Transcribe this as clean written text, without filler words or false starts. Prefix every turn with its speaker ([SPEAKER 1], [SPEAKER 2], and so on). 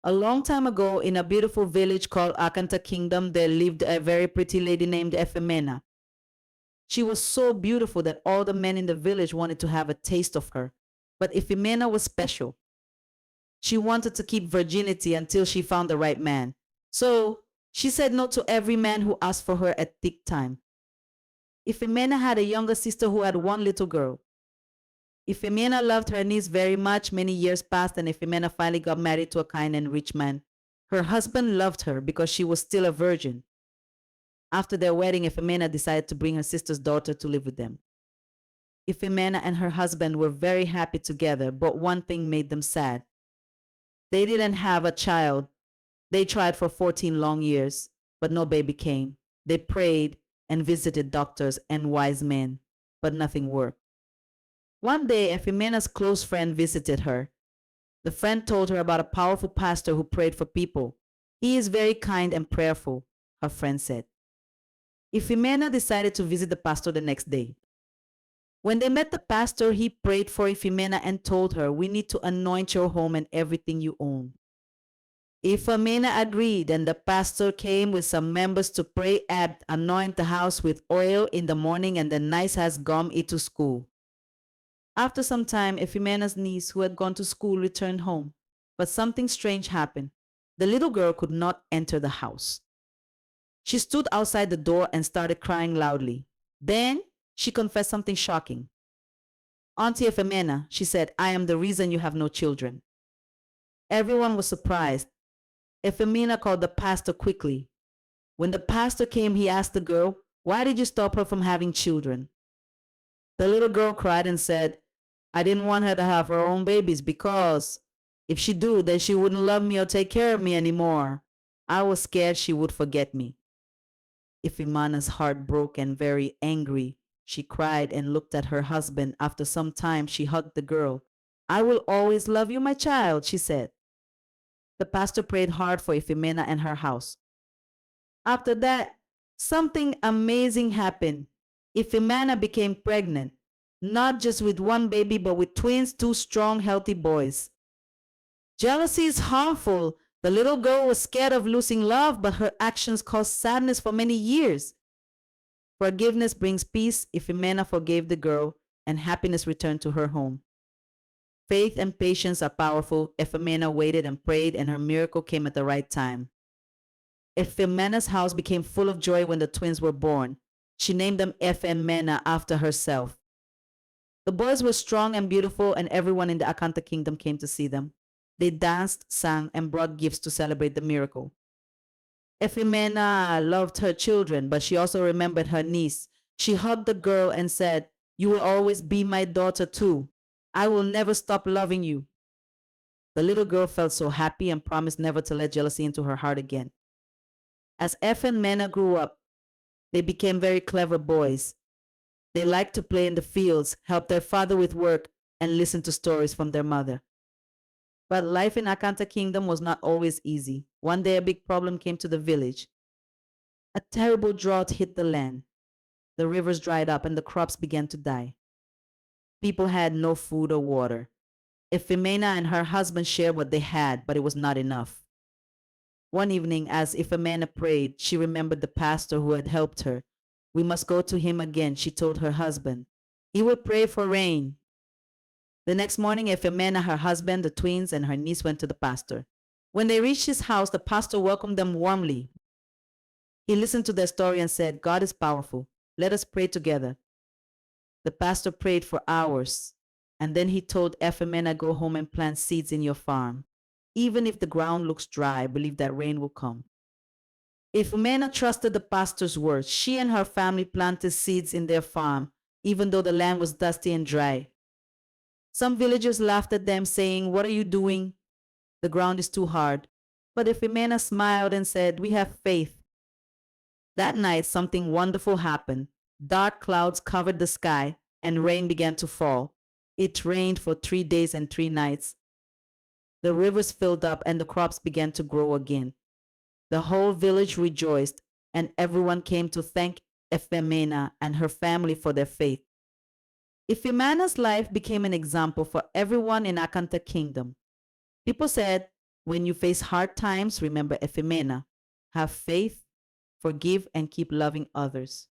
[SPEAKER 1] A long time ago, in a beautiful village called Akanta Kingdom, there lived a very pretty lady named Efemena. She was so beautiful that all the men in the village wanted to have a taste of her. But Efemena was special. She wanted to keep virginity until she found the right man. So she said no to every man who asked for her at thick time. Efemena had a younger sister who had one little girl. Efemena loved her niece very much. Many years passed and Efemena finally got married to a kind and rich man. Her husband loved her because she was still a virgin. After their wedding, Efemena decided to bring her sister's daughter to live with them. Efemena and her husband were very happy together, but one thing made them sad. They didn't have a child. They tried for 14 long years, but no baby came. They prayed and visited doctors and wise men, but nothing worked. One day, Efemena's close friend visited her. The friend told her about a powerful pastor who prayed for people. He is very kind and prayerful, her friend said. Efemena decided to visit the pastor the next day. When they met the pastor, he prayed for Efemena and told her, "We need to anoint your home and everything you own." Efemena agreed, and the pastor came with some members to pray and anoint the house with oil in the morning, and the night has gone into school. After some time, Efemena's niece, who had gone to school, returned home. But something strange happened. The little girl could not enter the house. She stood outside the door and started crying loudly. Then she confessed something shocking. "Auntie Efemena," she said, "I am the reason you have no children." Everyone was surprised. Efemena called the pastor quickly. When the pastor came, he asked the girl, "Why did you stop her from having children?" The little girl cried and said, "I didn't want her to have her own babies because if she do, then she wouldn't love me or take care of me anymore. I was scared she would forget me." Efemena's heart broke and very angry. She cried and looked at her husband. After some time, she hugged the girl. "I will always love you, my child," she said. The pastor prayed hard for Efemena and her house. After that, something amazing happened. Efemena became pregnant, not just with one baby, but with twins, two strong, healthy boys. Jealousy is harmful. The little girl was scared of losing love, but her actions caused sadness for many years. Forgiveness brings peace. Efemena forgave the girl, and happiness returned to her home. Faith and patience are powerful. Efemena waited and prayed, and her miracle came at the right time. Efemena's house became full of joy when the twins were born. She named them Efemena after herself. The boys were strong and beautiful, and everyone in the Akanta Kingdom came to see them. They danced, sang, and brought gifts to celebrate the miracle. Efemena loved her children, but she also remembered her niece. She hugged the girl and said, "You will always be my daughter too. I will never stop loving you." The little girl felt so happy and promised never to let jealousy into her heart again. As Efemena grew up, they became very clever boys. They liked to play in the fields, help their father with work, and listen to stories from their mother. But life in Akanta Kingdom was not always easy. One day a big problem came to the village. A terrible drought hit the land. The rivers dried up and the crops began to die. People had no food or water. Efemena and her husband shared what they had, but it was not enough. One evening, as Efemena prayed, she remembered the pastor who had helped her. "We must go to him again," she told her husband. "He will pray for rain." The next morning, Efemena, her husband, the twins, and her niece went to the pastor. When they reached his house, the pastor welcomed them warmly. He listened to their story and said, "God is powerful. Let us pray together." The pastor prayed for hours, and then he told Efemena, "Go home and plant seeds in your farm. Even if the ground looks dry, believe that rain will come." Efemena trusted the pastor's words. She and her family planted seeds in their farm, even though the land was dusty and dry. Some villagers laughed at them, saying, "What are you doing? The ground is too hard." But Efemena smiled and said, "We have faith." That night, something wonderful happened. Dark clouds covered the sky, and rain began to fall. It rained for 3 days and 3 nights. The rivers filled up, and the crops began to grow again. The whole village rejoiced, and everyone came to thank Efemena and her family for their faith. Efemena's life became an example for everyone in Akanta Kingdom. People said, When you face hard times, remember Efemena. Have faith, forgive, and keep loving others.